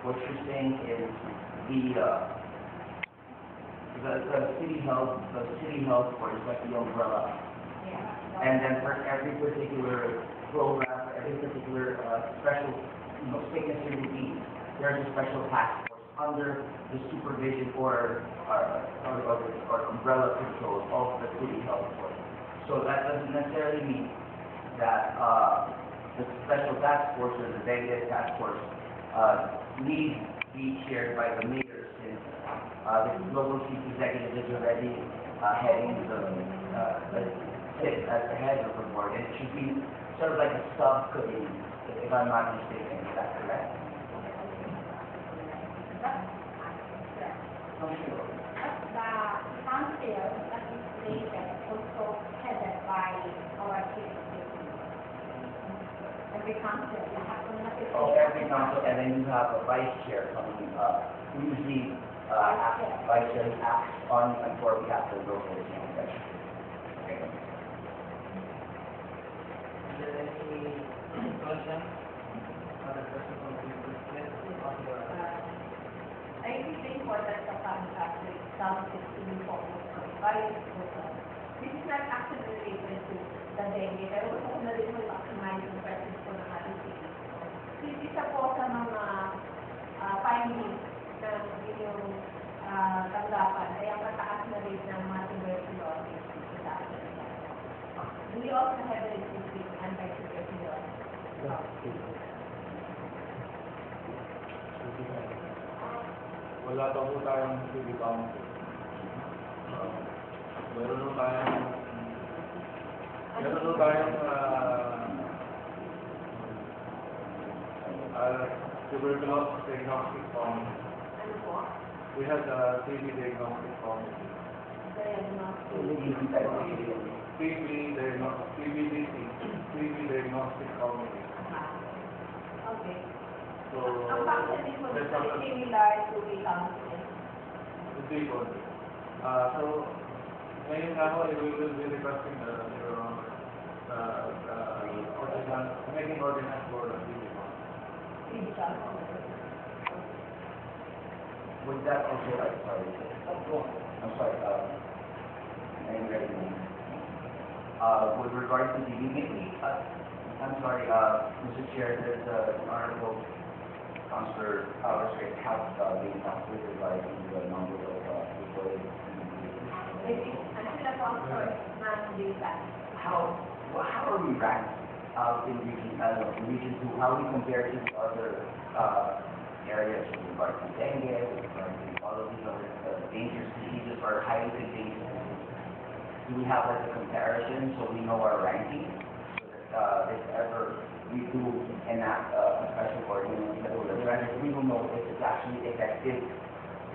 what you're saying is the the city health board is like the umbrella, and then for every particular program, for every particular special, sickness or disease, there's a special task force under the supervision or umbrella control of the city health board. So that doesn't necessarily mean that the special task force or the Dengue task force need be chaired by the mayor, since the local chief executive is already heading sit as the head of the board. It should be sort of like a subcommittee, if I'm not mistaken. Is that correct? The council administration also headed by our chief executive. Every council, you have to Every council, and then you have a vice chair coming, who usually vice chair acts on and for behalf of the local executive. Okay. Is there any question? Other person from the president on the I think the importance of contact with council is to be focused on various programs. This is not actually related to the dengue, pero gusto ko na rin mag-maximize yung presence ko ng ating city. This is po sa mga findings ng inyong tanggapan ay ang mataas na rate ng mga tuberculosis sa atin. We also have a increase in anti-tuberculosis. Wala pa po tayong city council. Meron po tayong tuberculosis diagnostic committee. Ano po? We had the TB diagnostic committee. TB diagnostic committee. Okay. So, Ang function is there's a- similar to the council. Hindi po. So, ngayon nga ho, we will be requesting making ordinance for the city. Would that also, I'm sorry, with regard to the unity, I'm sorry, Mr. Chair, there's an article, Councilor Powers has been calculated by the number of employees. How are we ranked in region 2? How are we compared to the other areas with regard to dengue, with regard to all of these other dangerous diseases or highly contagious diseases? Do we have like a comparison so we know our ranking? So that if ever we do enact a special ordinance that will address it, we will know if it's actually effective,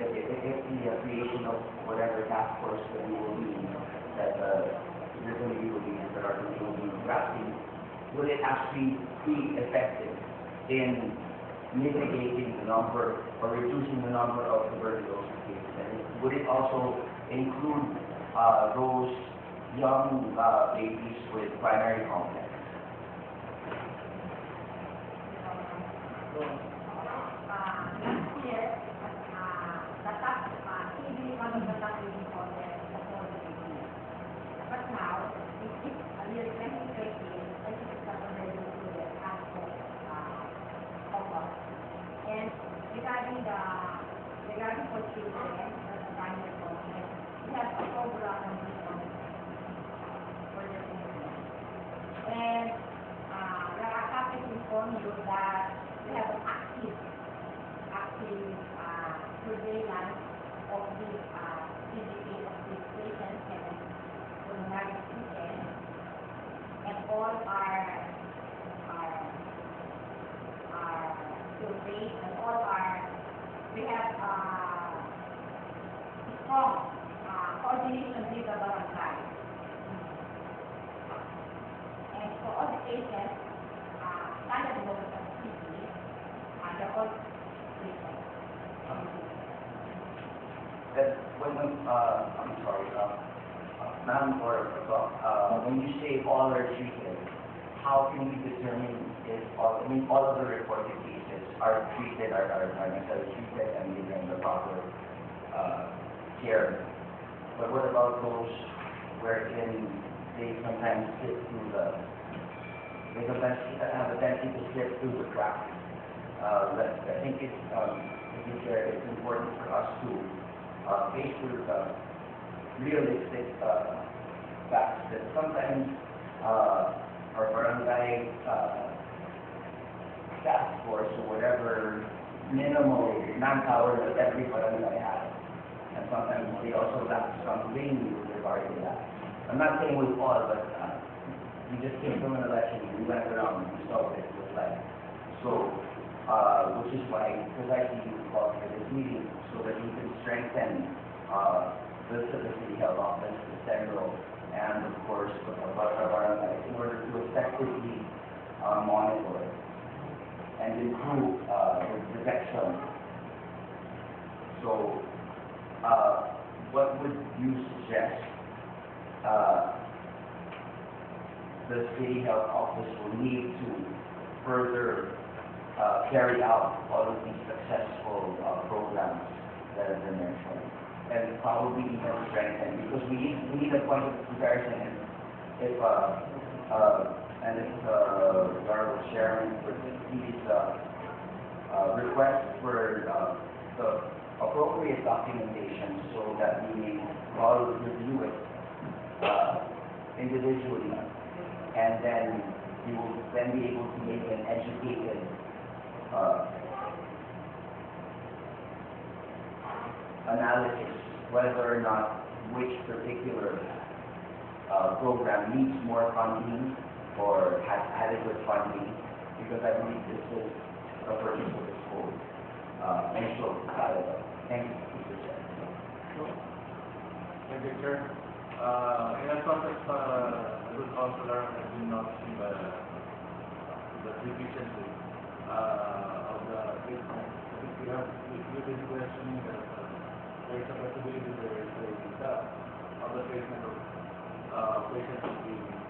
if the creation of whatever task force that we will be, that the committee will be, that our committee will be drafting, will it actually be effective in mitigating the number or reducing the number of tuberculosis cases? And would it also include those young babies with primary complex? Last year, the top TB, one of the top leading causes before the disease. But now, it is a year 2013, and it is already included as of us. And regarding for children, the primary complex, we have a program on this one for the children. And we are happy to inform you that we have an active surveillance of these CDC of these patients and pulmonary patients, and all are surveyed, and all we have strong coordination with the barangay. And for all the patients, standard levels of TB, they're all patients. I'm sorry, ma'am, when you say all are treated, how can we determine if all of the reported cases are necessarily treated and given the proper care. But what about those wherein they sometimes they sometimes have a tendency to slip through the cracks? I think it's important for us to face with realistic facts that sometimes our barangay task force or whatever minimal manpower that every barangay has. And sometimes they also lack some training with regard to that. I'm not saying we all, but we just came from an election, we went around, we saw what it was like. So, which is why precisely we called for this meeting, so that we can strengthen the city health office, the central, and of course, our barangay, in order to effectively monitor and improve the protection. So, what would you suggest the city health office will need to further carry out all of these successful programs that have been mentioned, and probably even strengthen, because we need a point of comparison. If Honorable Chairman would please request for the appropriate documentation so that we may all review it individually, and then you will then be able to make an educated analysis whether or not which particular program needs more funding or has adequate funding, because I believe this is the purpose of this whole initial dialogue. Thank you, Mr. Chair. Thank you, Chair. In as much as a good councillor has been noticing the deficiency of the treatment, I think we have been questioning that there is a possibility there is a gap of the treatment of patients with